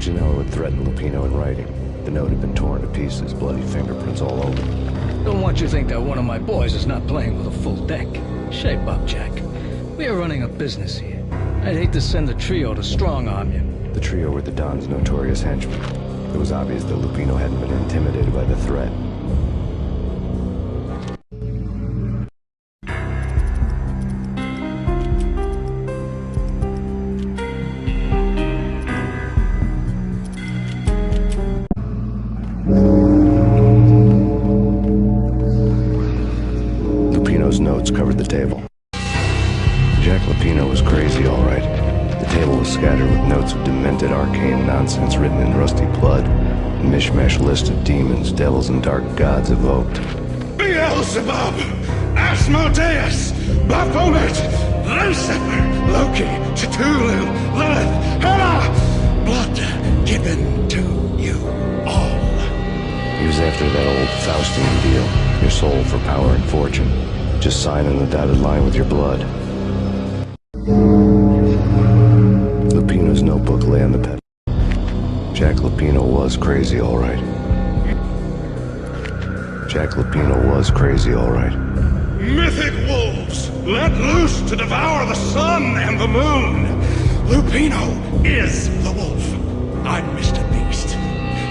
Janella had threatened Lupino in writing. The note had been torn to pieces, bloody fingerprints all over. Don't want you to think that one of my boys is not playing with a full deck. Shape up, Jack. We are running a business here. I'd hate to send the trio to strong-arm you. The trio were the Don's notorious henchmen. It was obvious that Lupino hadn't been intimidated by the threat. Lupino's notes covered the table. Jack Lupino was crazy, all right. The table was scattered with notes of demented arcane nonsense written in rusty blood. A mishmash list of demons, devils, and dark gods evoked. Beelzebub! Asmodeus! Baphomet! Lucifer! Loki! Cthulhu! Lilith! Hela! Blood given to you all. He was after that old Faustian deal. Your soul for power and fortune. Just sign on the dotted line with your blood. Lupino's notebook lay on the bed. Jack Lupino was crazy, all right. Jack Lupino was crazy, all right. Mythic wolves, let loose to devour the sun and the moon. Lupino is the wolf. I'm Mr. Beast,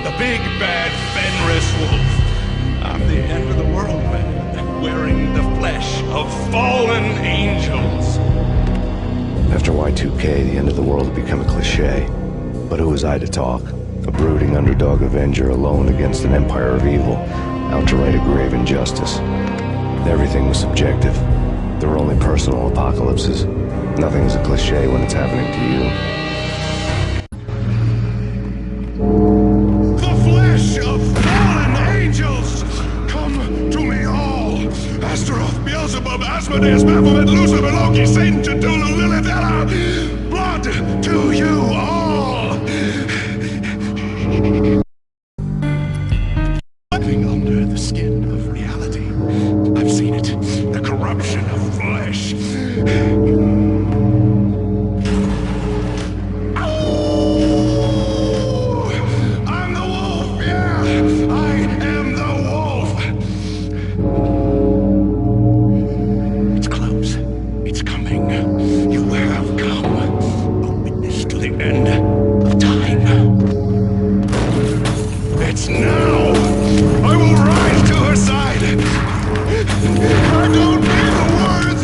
the big bad Fenris wolf. I'm the end of the world man, wearing the flesh of fallen angels. After Y2K, the end of the world had become a cliché. But who was I to talk? A brooding underdog avenger alone against an empire of evil, out to right a grave injustice. Everything was subjective. There were only personal apocalypses. Nothing is a cliché when it's happening to you. The flesh of fallen angels! Come to me all! Astaroth, Beelzebub, Asmodeus, Baphomet, Lucifer, Loki, Satan, Cthulhu, Lilith, Hela! Blood to you all! Living under the skin of reality. I've seen it. The corruption of flesh. I'm the wolf, yeah! I am the wolf! It's close. It's coming. You have come. A witness to the end of time. It's now! I will rise to her side! I don't need the words!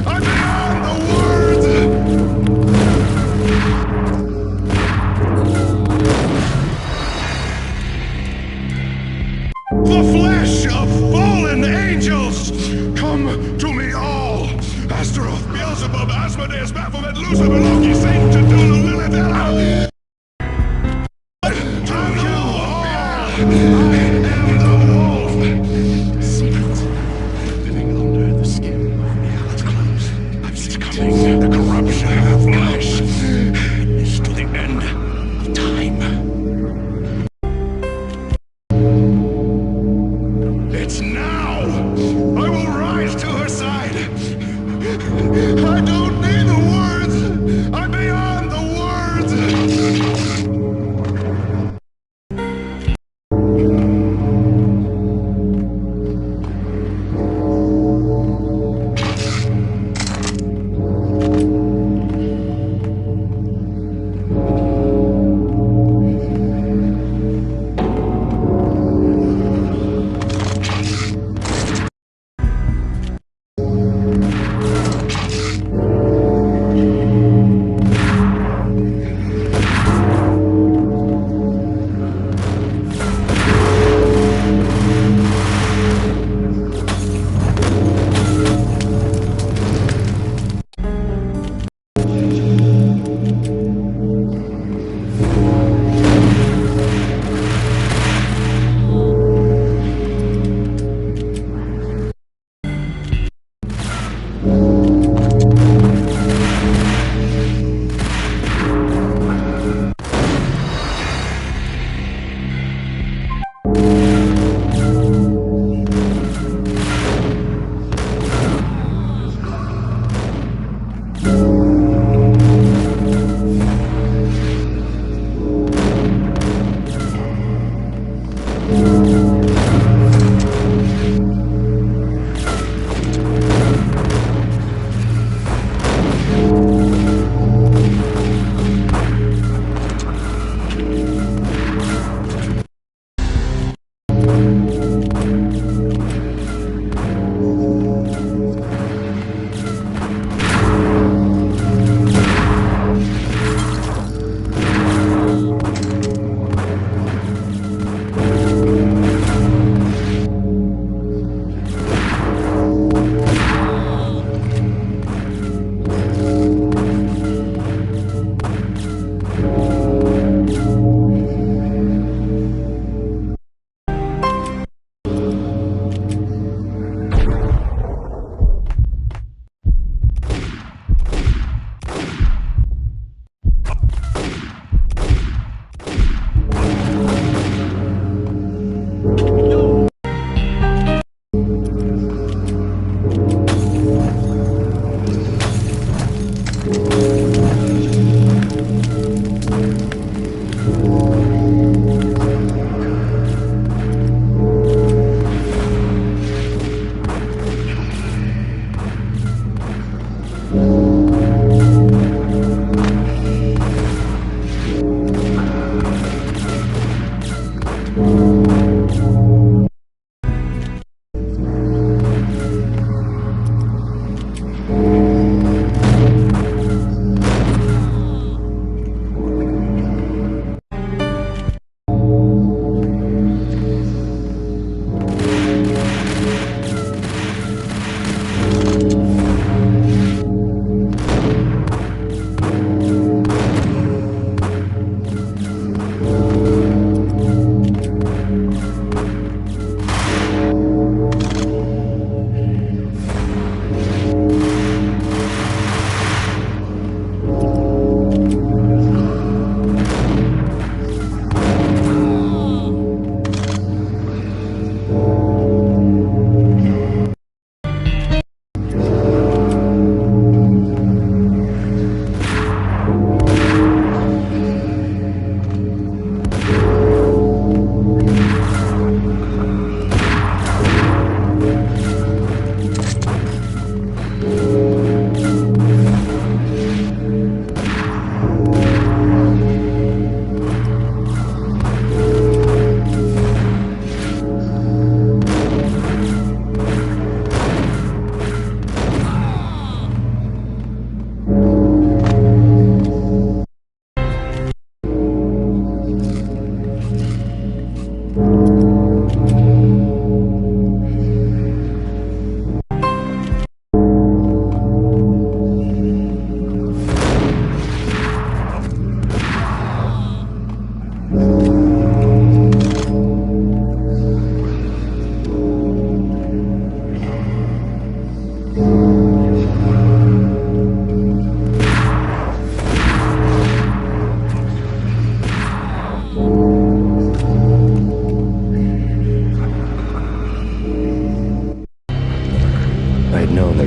I'm beyond the words! The flesh of fallen angels! Come to me all! Astaroth, Beelzebub, Asmodeus, Baphomet, Lucifer, Loki, Satan, Cthulhu, Lilith, Hela! To you all! I am the wolf! Secret, living under the skin of reality. Close. I've seen it coming. The corruption of flesh. Witness to the end of time. It's now! I will rise to her side! I don't need the words! I'm beyond the words!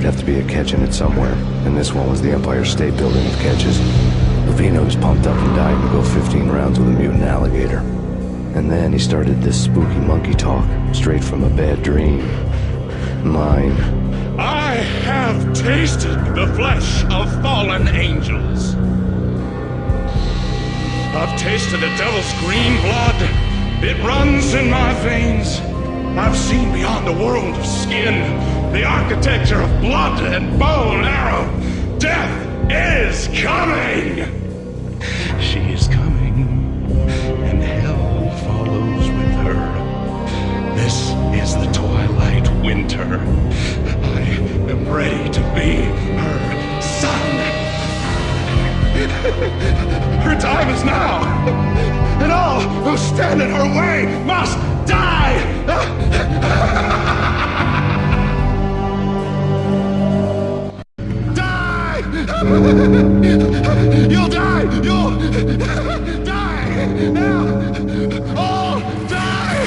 have to be a catch in it somewhere, and this one was the Empire State Building of catches. Lupino was pumped up and dying to go 15 rounds with a mutant alligator. And then he started this spooky monkey talk, straight from a bad dream. Mine. I have tasted the flesh of fallen angels. I've tasted the devil's green blood. It runs in my veins. I've seen beyond the world of skin, the architecture of blood and bow and arrow. Death is coming! She is coming, and hell follows with her. This is the twilight winter. I am ready to be her son. Her time is now, and all who stand in her way must die! Die! You'll die! You'll die! Now! All die!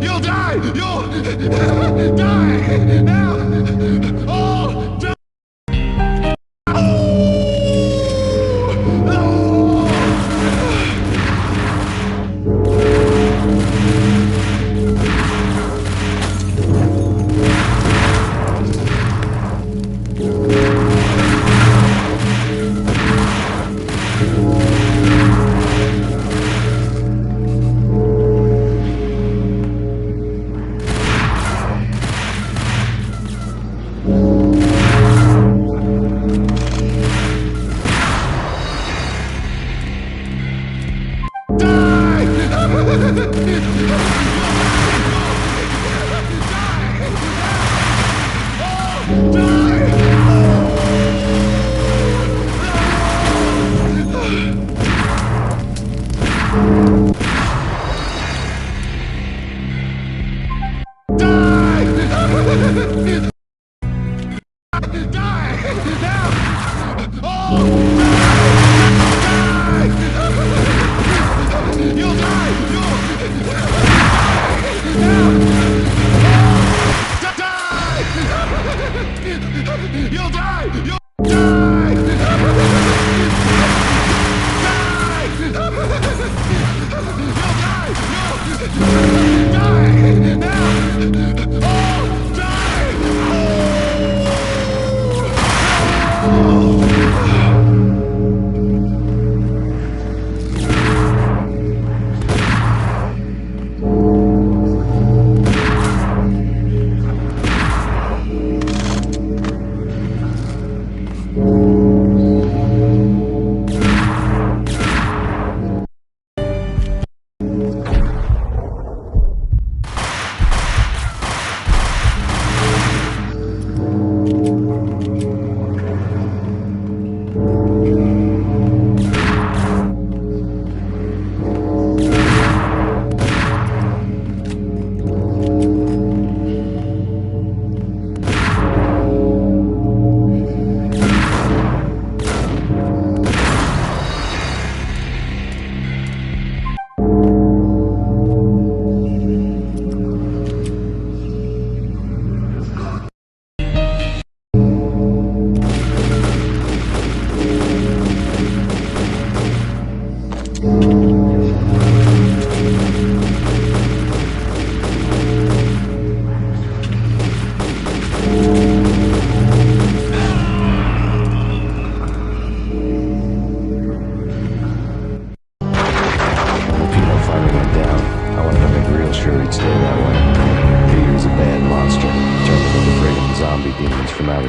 You'll die! You'll die! Now! All die! You'll die!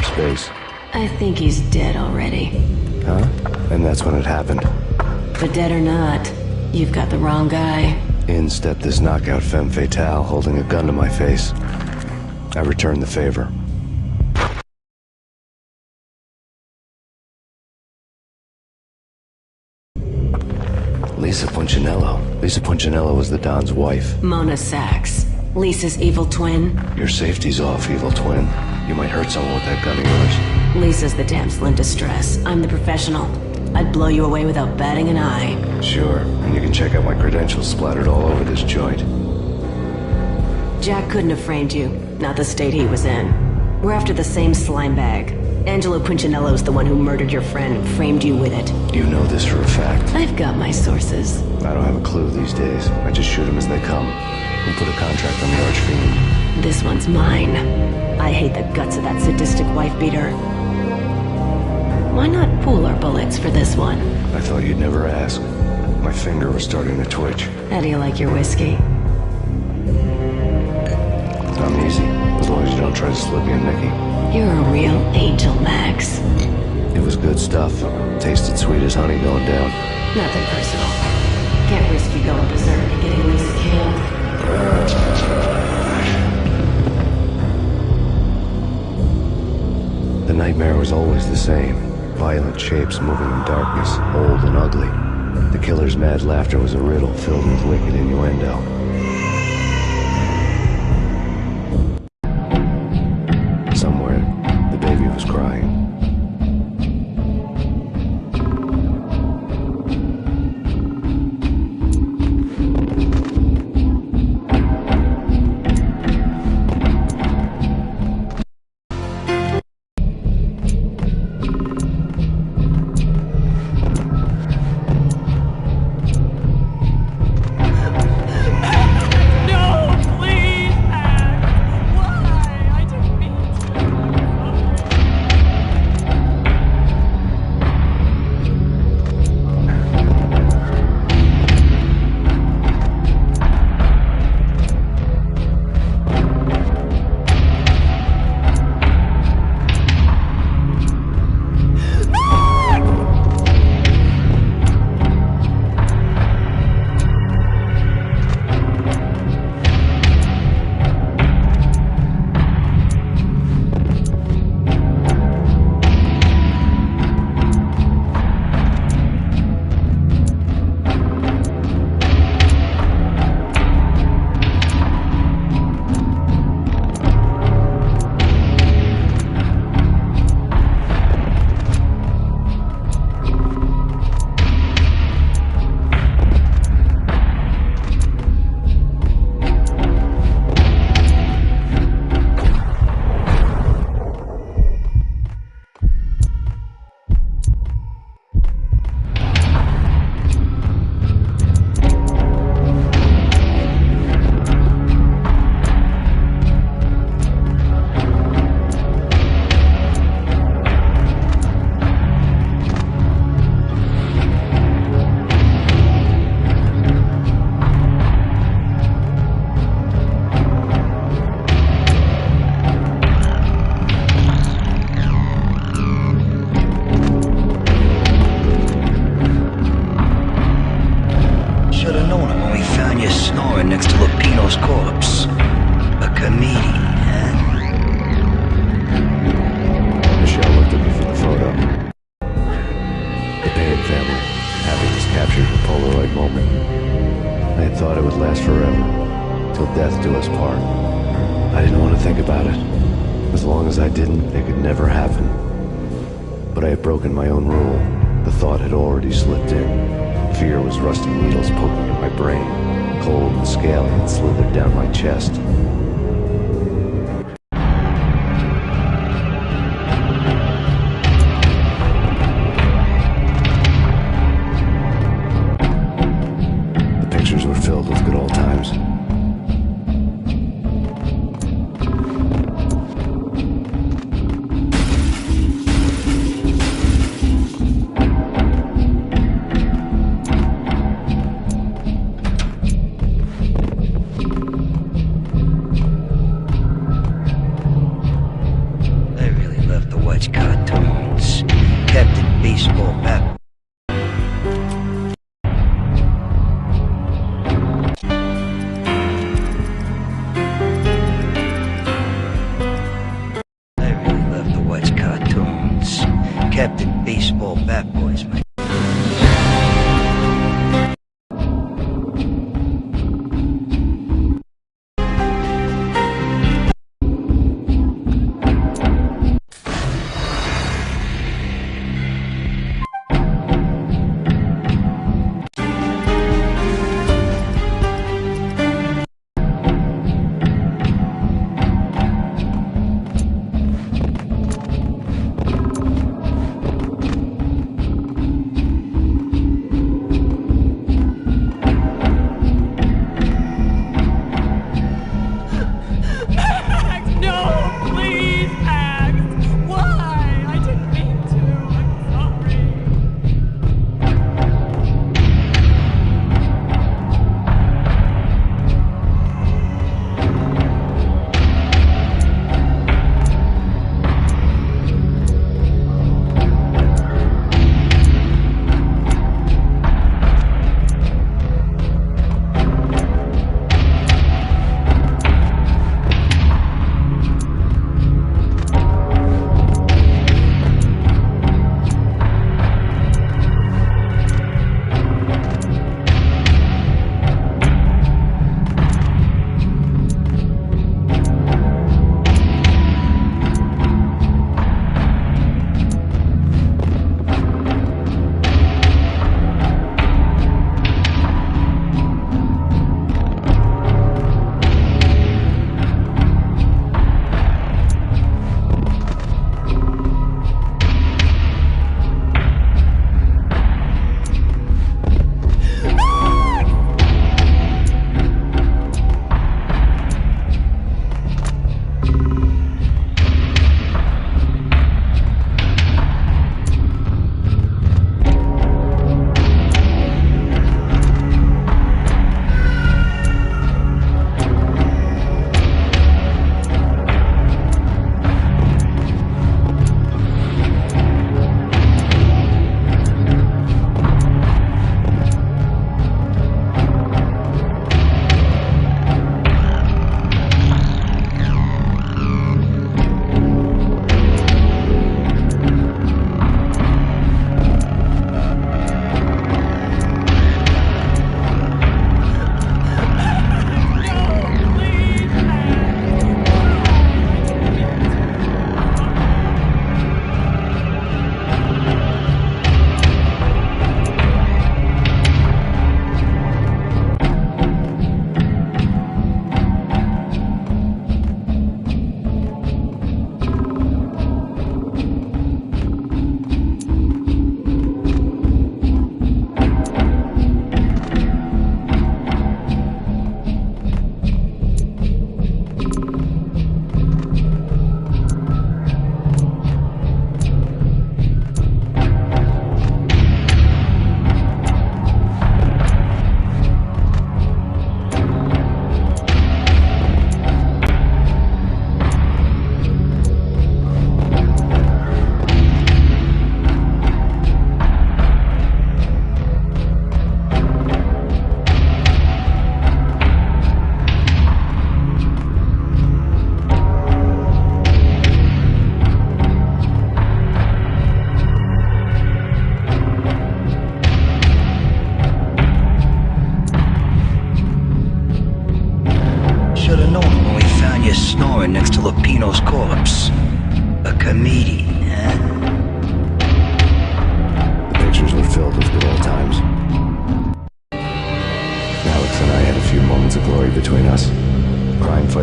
space. I think he's dead already. Huh? And that's when it happened. But dead or not, you've got the wrong guy. In stepped this knockout femme fatale, holding a gun to my face. I returned the favor. Lisa Punchinello. Lisa Punchinello was the Don's wife. Mona Sachs. Lisa's evil twin. Your safety's off, evil twin. You might hurt someone with that gun of yours. Lisa's the damsel in distress. I'm the professional. I'd blow you away without batting an eye. Sure, and you can check out my credentials splattered all over this joint. Jack couldn't have framed you. Not the state he was in. We're after the same slime bag. Angelo Punchinello's the one who murdered your friend and framed you with it. You know this for a fact. I've got my sources. I don't have a clue these days. I just shoot them as they come. Who put a contract on the Archfiend? This one's mine. I hate the guts of that sadistic wife-beater. Why not pool our bullets for this one? I thought you'd never ask. My finger was starting to twitch. How do you like your whiskey? I'm easy, as long as you don't try to slip me a Mickey. You're a real angel, Max. It was good stuff. Tasted sweet as honey going down. Nothing personal. Can't risk you going berserk and getting Lisa killed. The nightmare was always the same. Violent shapes moving in darkness, old and ugly. The killer's mad laughter was a riddle filled with wicked innuendo. Somewhere, the baby was crying.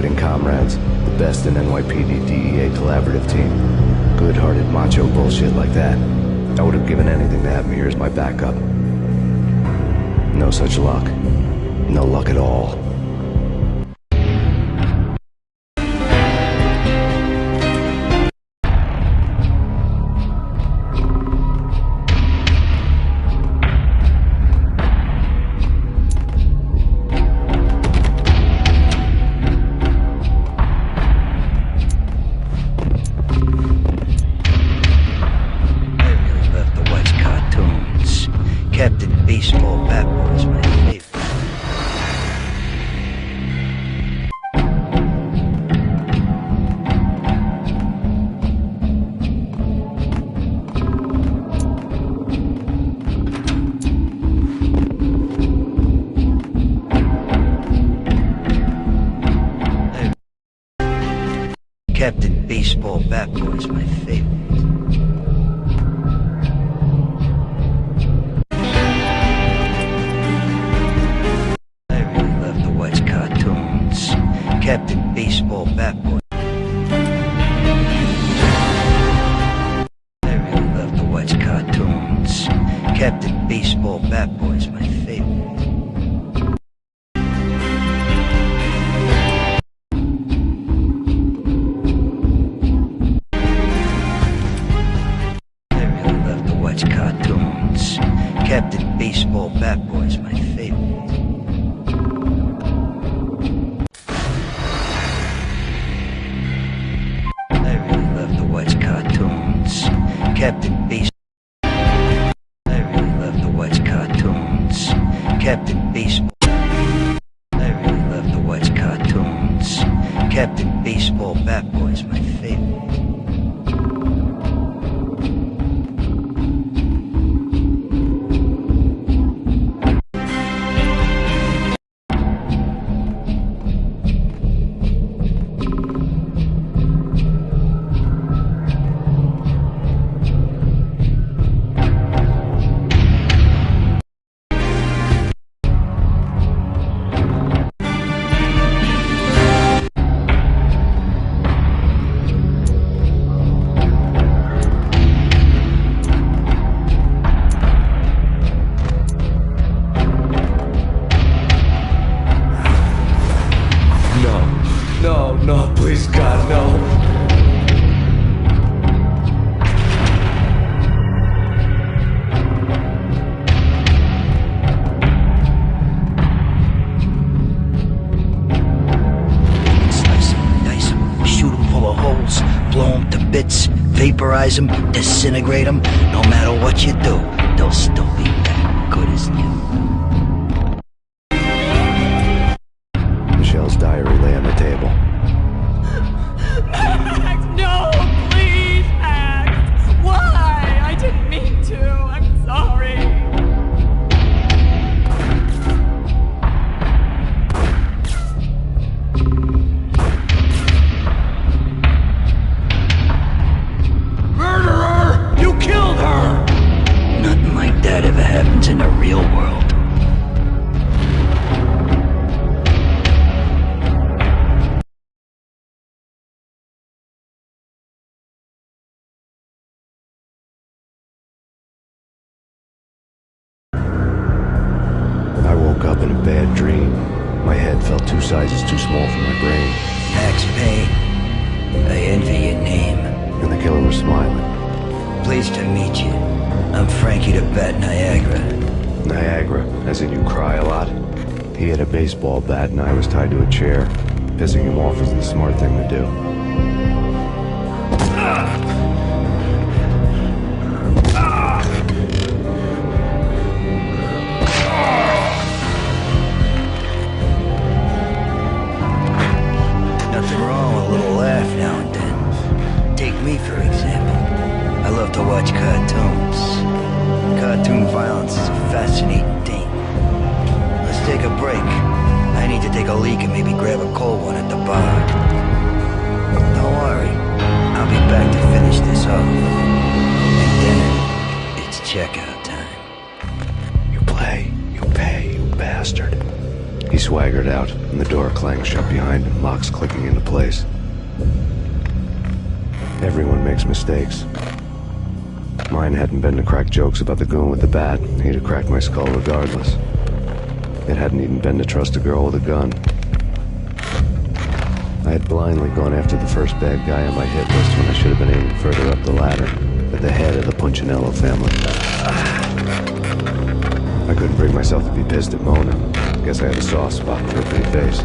fighting comrades, the best in NYPD DEA collaborative team. Good-hearted macho bullshit like that. I would have given anything to have me here as my backup. No such luck. No luck at all. Captain Baseball Bat Boy is my favorite. I really love the West cartoons. Captain Baseball Bat Boy. I really love the West cartoons. Captain Baseball Bat Boy is my favorite. Cartoons. Captain Baseball Bat Boy is my favorite. I really love the West cartoons. Captain Baseball. I really love the West cartoons. Captain Baseball. I really love the West cartoons. Captain Baseball Bat Boy is my favorite. No, please, God, no. Slice him, dice him, shoot him full of holes, blow him to bits, vaporize him, disintegrate him. No matter what you do, they'll still be that good as new. Michelle's diary lay on the table. Max, no, please, Max. Why? I didn't mean to. I'm sorry. Murderer! You killed her! Nothing like that ever happens in the real world. I woke up in a bad dream. My head felt 2 sizes too small for my brain. Max Payne, I envy your name. And the killer was smiling. Pleased to meet you. I'm Frankie the Bat Niagara. Niagara, as in you cry a lot. He had a baseball bat and I was tied to a chair. Pissing him off was the smart thing to do. Nothing wrong with a little laugh now and then. Take me, for example. I love to watch cartoons. Cartoon violence is a fascinating thing. Let's take a break. I need to take a leak and maybe grab a cold one at the bar. Don't worry. I'll be back to finish this off. And then, it's checkout time. You play, you pay, you bastard. He swaggered out, and the door clanged shut behind him, locks clicking into place. Everyone makes mistakes. Mine hadn't been to crack jokes about the goon with the bat. He'd have cracked my skull regardless. It hadn't even been to trust a girl with a gun. I had blindly gone after the first bad guy on my hit list when I should have been aiming further up the ladder, at the head of the Punchinello family. I couldn't bring myself to be pissed at Mona. Guess I had a soft spot for her pretty face.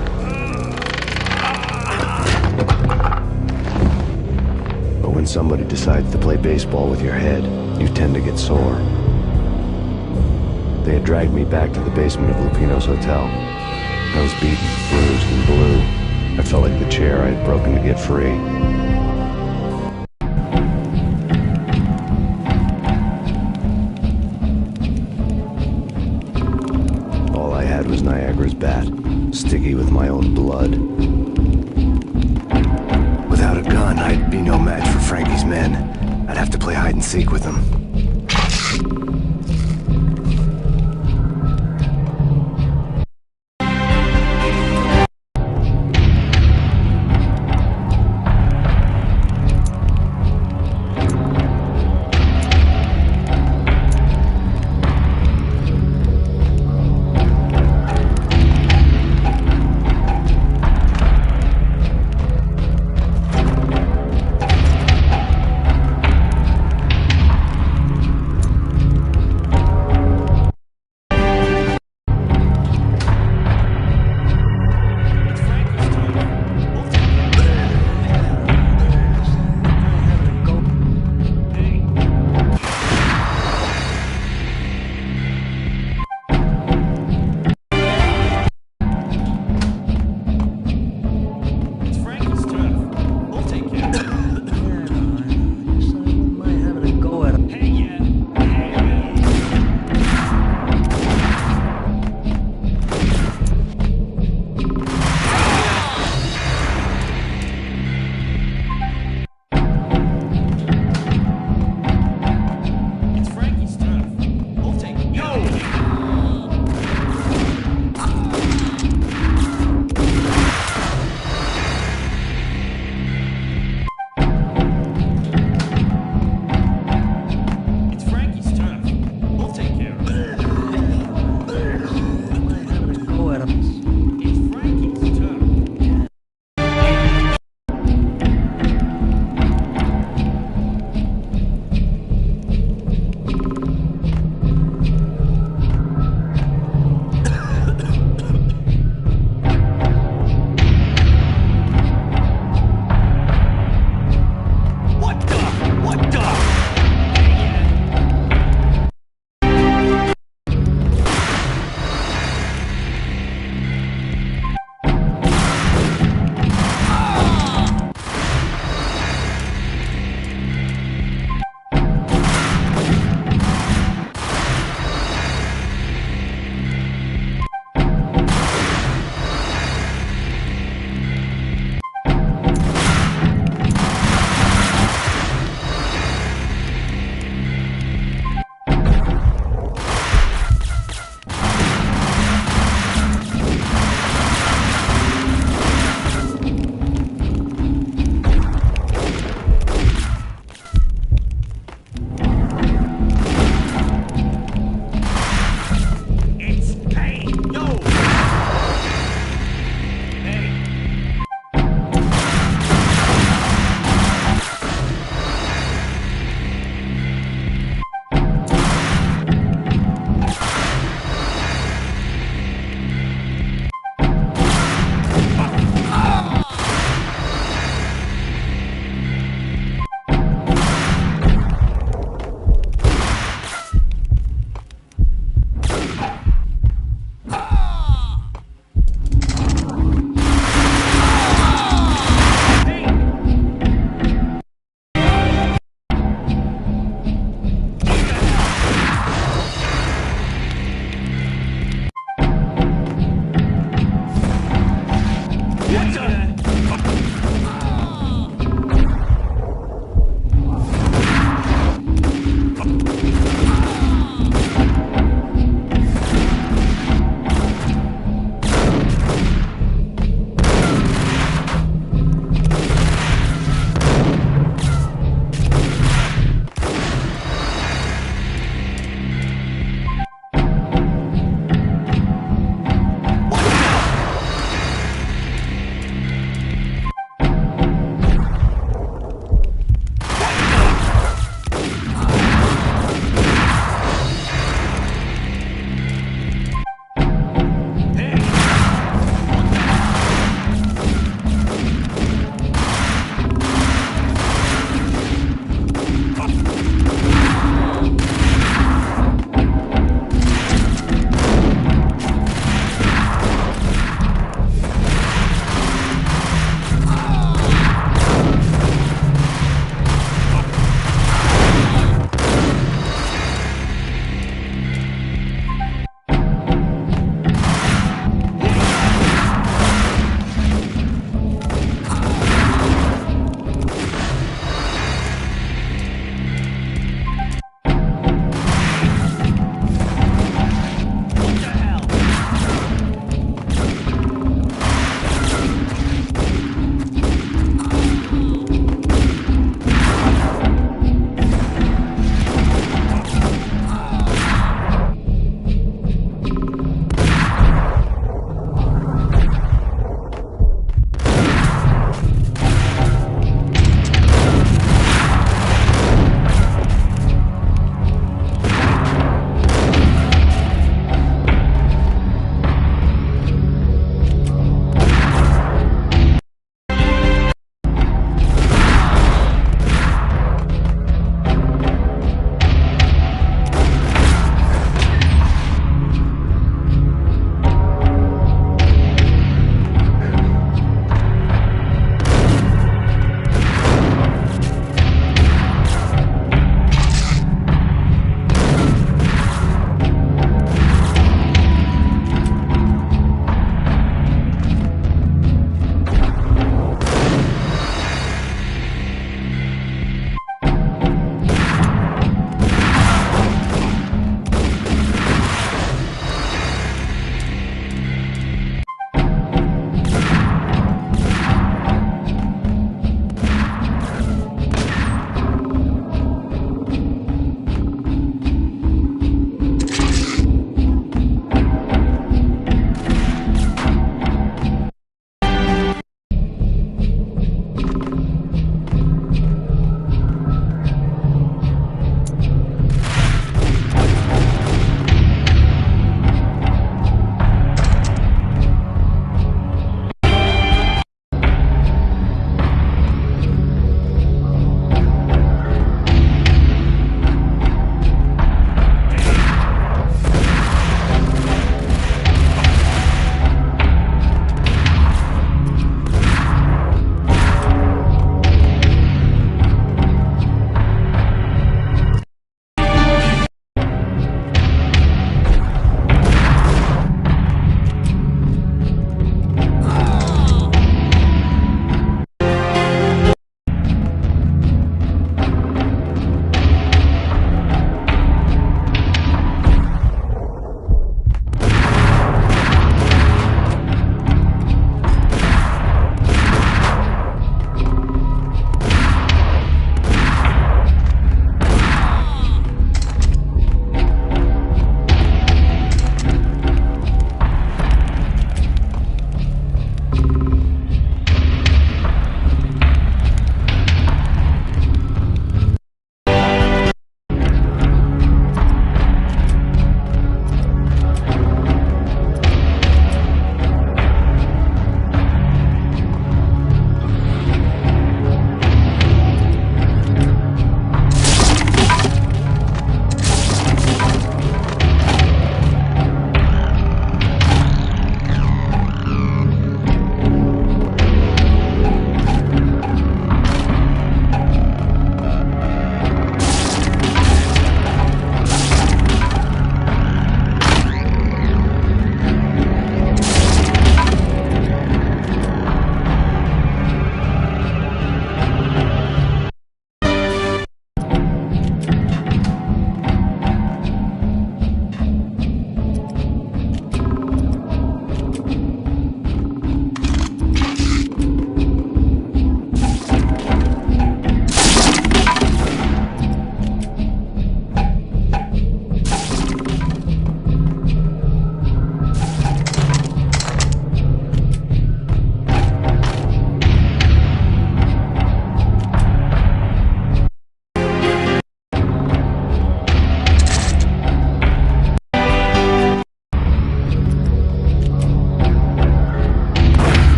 But when somebody decides to play baseball with your head, you tend to get sore. They had dragged me back to the basement of Lupino's hotel. I was beaten, bruised, and blue. I felt like the chair I had broken to get free. All I had was Niagara's bat, sticky with my own blood. Without a gun, I'd be no match for Frankie's men. I'd have to play hide and seek with them.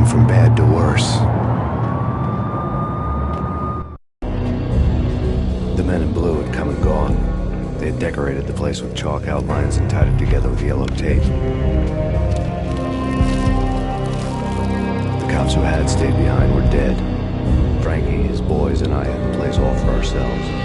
going from bad to worse. The men in blue had come and gone. They had decorated the place with chalk outlines and tied it together with yellow tape. The cops who had stayed behind were dead. Frankie, his boys, and I had the place all for ourselves.